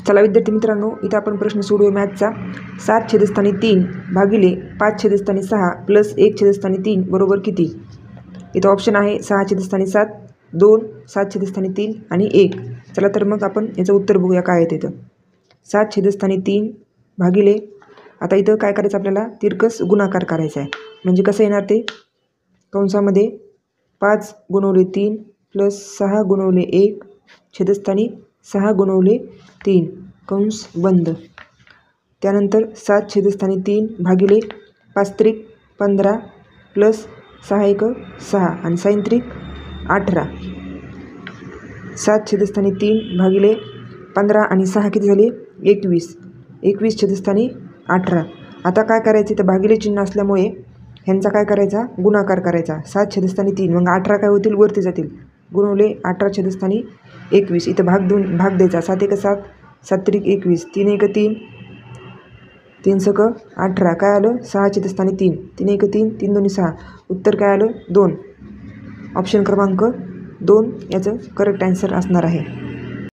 चला विद्यार्थी मित्रांनो, इथं आपण प्रश्न सोडूया मॅथचा. 7/3 भागिले 5/6 प्लस 1/3 बरोबर किती? इथं ऑप्शन आहे 6/7, 2, 7/3 आणि 1. चला तर मग आपण याचं उत्तर बघूया काय आहे तिथं. 7/3 भागिले, आता इथं काय करायचं आपल्याला, तिरकस गुणाकार करायचा आहे. म्हणजे कसं येणार ते, कंसामध्ये 5 गुणवले 3 प्लस 6 गुणवले 1 छेदस्थानी 6 गुणवले 3 कंस बंद. त्यानंतर 7/3 भागिले 5 15 प्लस 6 1 6 आणि 6 3 18. 7/3 भागिले 15 आणि 6 किती झाले 21. 21/18. आता काय करायचं, तर भागिले चिन्ह असल्यामुळे ह्यांचा काय करायचा, गुणाकार करायचा. 7/3 मग 18 काय होतील, वरती जातील. गुणवले 18/21. इथं भाग द्यायचा. 7 1 7, 7 3 21, 3 1 3, 3 6 18. काय आलं 6/3, 3 1 3, 3 2 6. उत्तर काय आलं 2. ऑप्शन क्रमांक 2 याचं करेक्ट आन्सर असणार आहे.